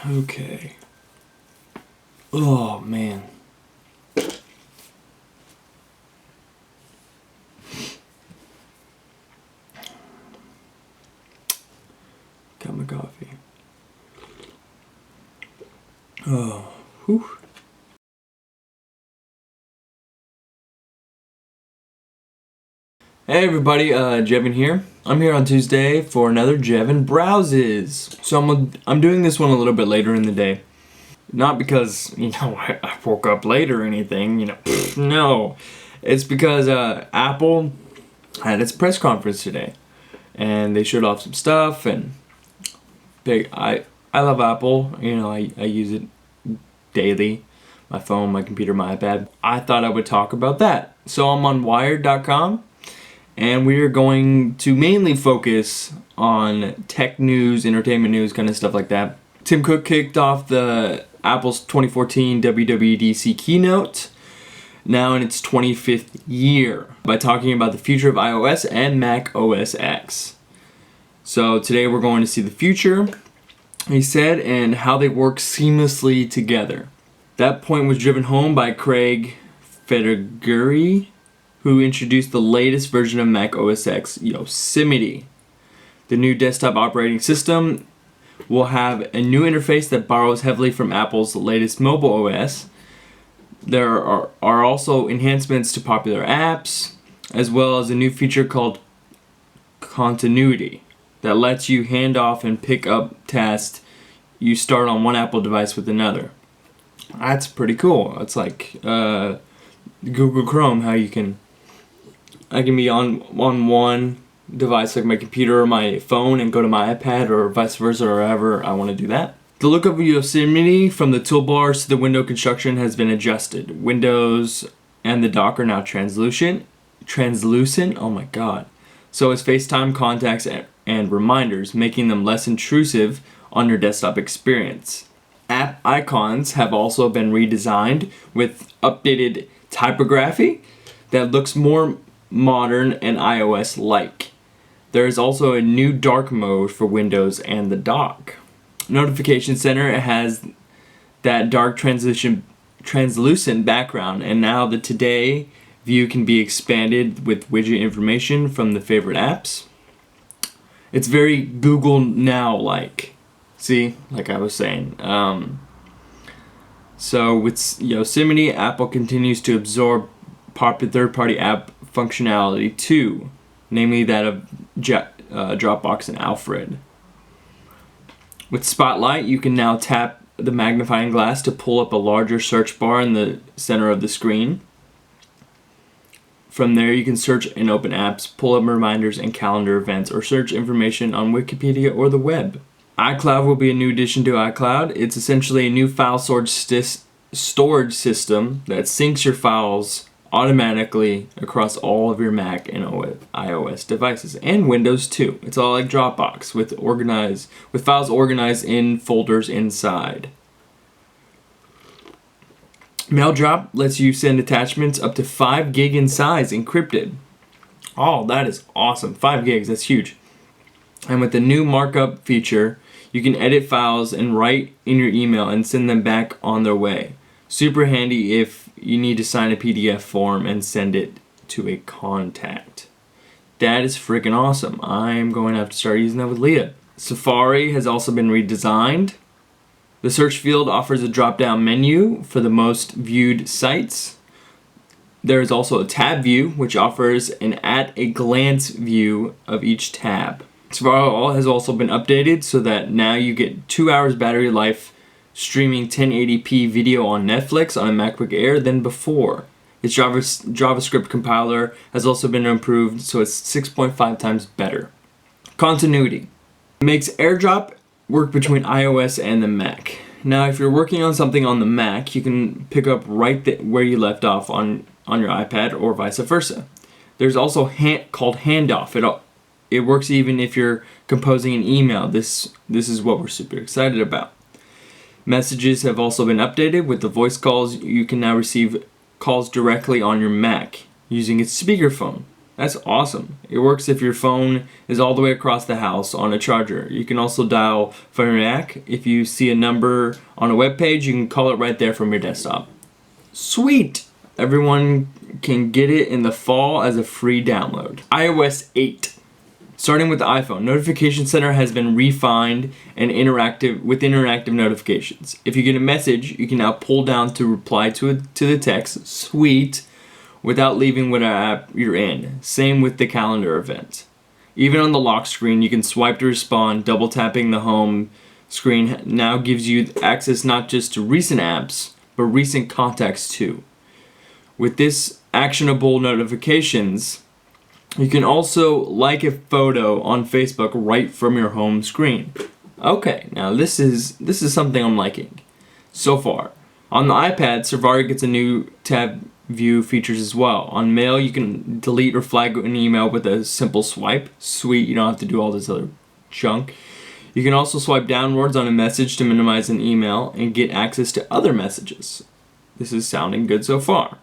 Okay. Oh, man. Got my coffee. Oh, whew. Hey everybody, Jevan here. I'm here on Tuesday for another Jevan Browses. So I'm doing this one a little bit later in the day. Not because, I woke up late or anything, no. It's because Apple had its press conference today. And they showed off some stuff, and I love Apple. I use it daily. My phone, my computer, my iPad. I thought I would talk about that. So I'm on Wired.com, and we are going to mainly focus on tech news, entertainment news, kind of stuff like that. Tim Cook kicked off the Apple's 2014 WWDC Keynote, now in its 25th year, by talking about the future of iOS and Mac OS X. So today we're going to see the future, he said, and how they work seamlessly together. That point was driven home by Craig Federighi, who introduced the latest version of Mac OS X, Yosemite. The new desktop operating system will have a new interface that borrows heavily from Apple's latest mobile OS. There are also enhancements to popular apps, as well as a new feature called Continuity that lets you hand off and pick up tasks you start on one Apple device with another. That's pretty cool. It's like Google Chrome, how I can be on one device like my computer or my phone and go to my iPad, or vice versa, or however I want to do that. The look of Yosemite, from the toolbars to the window construction, has been adjusted. Windows and the dock are now translucent. Oh my god. So is FaceTime, contacts, and reminders, making them less intrusive on your desktop experience. App icons have also been redesigned with updated typography that looks more modern and iOS-like. There is also a new dark mode for Windows and the dock. Notification Center has that dark translucent background, and now the Today view can be expanded with widget information from the favorite apps. It's very Google Now-like. See, like I was saying. So with Yosemite, Apple continues to absorb popular third-party app functionality too, namely that of Dropbox and Alfred. With Spotlight, you can now tap the magnifying glass to pull up a larger search bar in the center of the screen. From there, you can search and open apps, pull up reminders and calendar events, or search information on Wikipedia or the web. iCloud will be a new addition to iCloud. It's essentially a new file storage system that syncs your files automatically across all of your Mac and iOS devices, and Windows too. It's all like Dropbox with files organized in folders inside. MailDrop lets you send attachments up to 5 gig in size, encrypted. Oh, that is awesome. 5 gigs, that's huge. And with the new markup feature, you can edit files and write in your email and send them back on their way. Super handy if you need to sign a PDF form and send it to a contact. That is freaking awesome. I'm going to have to start using that with Leah. Safari has also been redesigned. The search field offers a drop-down menu for the most viewed sites. There is also a tab view, which offers an at-a-glance view of each tab. Safari has also been updated so that now you get 2 hours battery life streaming 1080p video on Netflix on a MacBook Air than before. Its JavaScript compiler has also been improved, so it's 6.5 times better. Continuity makes AirDrop work between iOS and the Mac. Now, if you're working on something on the Mac, you can pick up right where you left off on your iPad, or vice versa. There's also called Handoff. It works even if you're composing an email. This is what we're super excited about. Messages have also been updated with the voice calls. You can now receive calls directly on your Mac using its speakerphone. That's awesome. It works if your phone is all the way across the house on a charger. You can also dial from your Mac. If you see a number on a web page, you can call it right there from your desktop. Sweet! Everyone can get it in the fall as a free download. iOS 8. Starting with the iPhone, Notification Center has been refined and interactive notifications. If you get a message, you can now pull down to reply to the text. Sweet! Without leaving whatever app you're in. Same with the calendar event. Even on the lock screen, you can swipe to respond. Double tapping the home screen now gives you access not just to recent apps, but recent contacts too. With this actionable notifications, you can also like a photo on Facebook right from your home screen. Okay, now this is something I'm liking so far. On the iPad, Safari gets a new tab view features as well. On Mail, you can delete or flag an email with a simple swipe. Sweet, you don't have to do all this other junk. You can also swipe downwards on a message to minimize an email and get access to other messages. This is sounding good so far.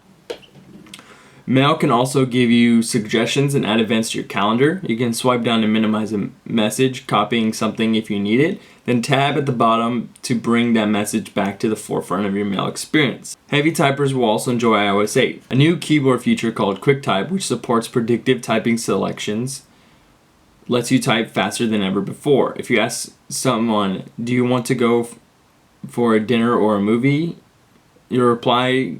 Mail can also give you suggestions and add events to your calendar. You can swipe down to minimize a message, copying something if you need it, then tab at the bottom to bring that message back to the forefront of your mail experience. Heavy typers will also enjoy iOS 8. A new keyboard feature called QuickType, which supports predictive typing selections, lets you type faster than ever before. If you ask someone, do you want to go for a dinner or a movie? Your reply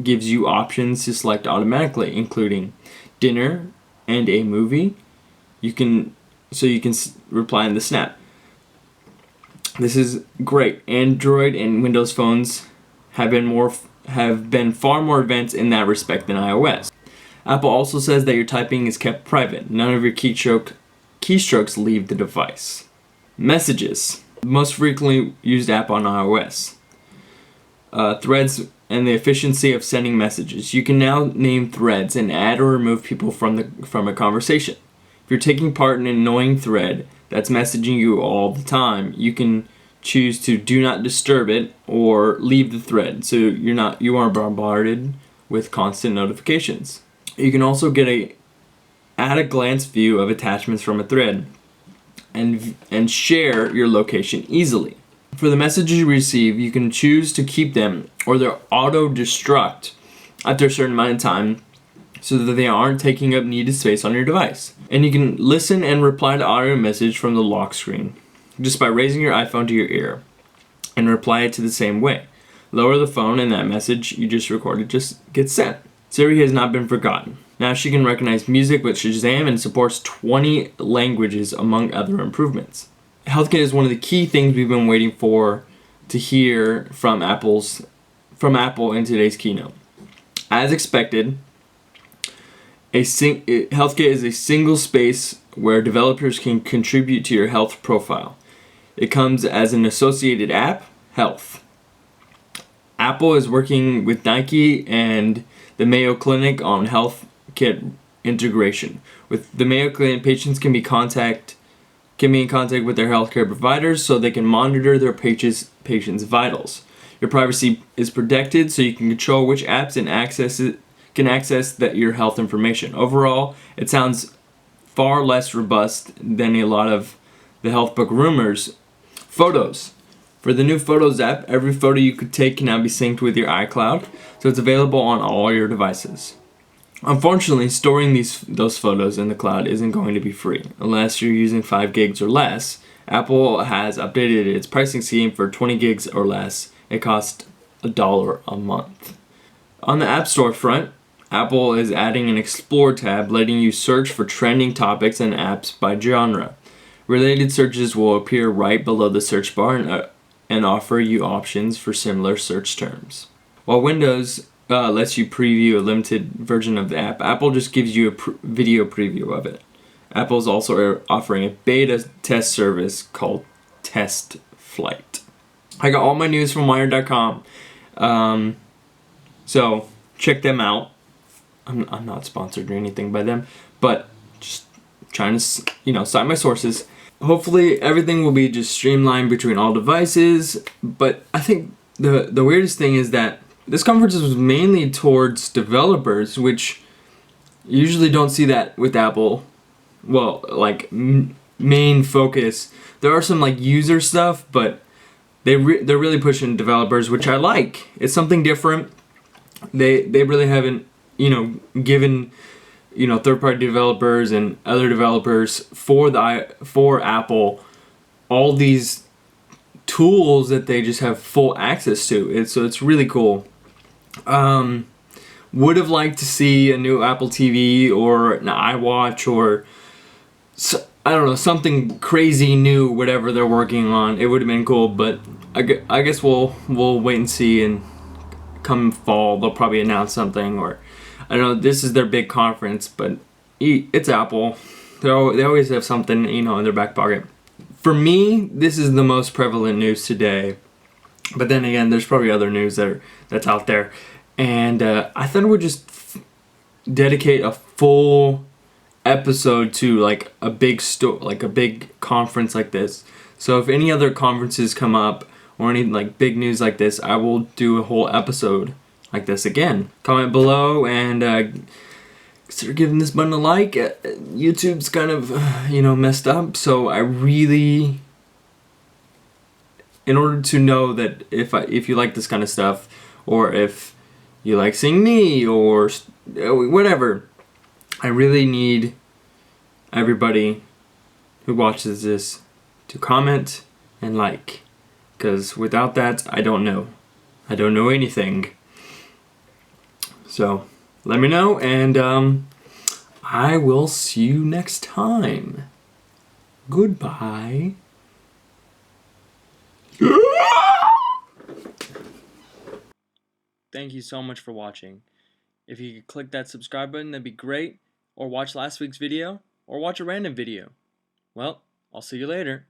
gives you options to select automatically, including dinner and a movie. You can reply in the snap. This is great. Android and Windows phones have been far more advanced in that respect than iOS. Apple also says that your typing is kept private. None of your keystrokes leave the device. Messages. The most frequently used app on iOS. Threads and the efficiency of sending messages. You can now name threads and add or remove people from a conversation. If you're taking part in an annoying thread that's messaging you all the time, you can choose to do not disturb it or leave the thread so you aren't bombarded with constant notifications. You can also get a at-a-glance view of attachments from a thread and share your location easily. For the messages you receive, you can choose to keep them or they'll auto-destruct after a certain amount of time so that they aren't taking up needed space on your device. And you can listen and reply to audio message from the lock screen just by raising your iPhone to your ear and reply it to the same way. Lower the phone and that message you just recorded just gets sent. Siri has not been forgotten. Now she can recognize music with Shazam and supports 20 languages among other improvements. HealthKit is one of the key things we've been waiting for to hear from Apple in today's keynote. As expected, HealthKit is a single space where developers can contribute to your health profile. It comes as an associated app, Health. Apple is working with Nike and the Mayo Clinic on HealthKit integration. With the Mayo Clinic, patients can be in contact with their healthcare providers so they can monitor their patients' vitals. Your privacy is protected so you can control which apps can access your health information. Overall, it sounds far less robust than a lot of the health book rumors. Photos. For the new Photos app, every photo you could take can now be synced with your iCloud, so it's available on all your devices. Unfortunately, storing those photos in the cloud isn't going to be free. Unless you're using 5 gigs or less, Apple has updated its pricing scheme for 20 gigs or less. It costs $1 a month. On the App Store front, Apple is adding an Explore tab letting you search for trending topics and apps by genre. Related searches will appear right below the search bar and offer you options for similar search terms. While Windows lets you preview a limited version of the app, Apple just gives you a video preview of it. Apple is also offering a beta test service called Test Flight. I got all my news from Wired.com, so check them out. I'm not sponsored or anything by them, but just trying to cite my sources. Hopefully everything will be just streamlined between all devices, but I think the weirdest thing is that this conference was mainly towards developers, which You usually don't see that with Apple. Well, like main focus. There are some like user stuff, but they're really pushing developers, which I like. It's something different. They really haven't, given, third-party developers and other developers for Apple all these tools that they just have full access to. So it's really cool. Would have liked to see a new Apple TV or an iWatch or I don't know, something crazy new, whatever they're working on. It would have been cool, but I guess we'll wait and see, and come fall they'll probably announce something. Or I know this is their big conference, but it's Apple. They always have something, in their back pocket. For me, this is the most prevalent news today. But then again, there's probably other news that's out there. And I thought we'd just dedicate a full episode to like a big conference like this. So if any other conferences come up or any like big news like this, I will do a whole episode like this again. Comment below and consider giving this button a like. YouTube's kind of messed up, so I really, in order to know that if you like this kind of stuff, or if you like seeing me or whatever, I really need everybody who watches this to comment and like, because without that, I don't know anything. So let me know, and I will see you next time. Goodbye. Thank you so much for watching. If you could click that subscribe button, that'd be great. Or watch last week's video, or watch a random video. Well, I'll see you later.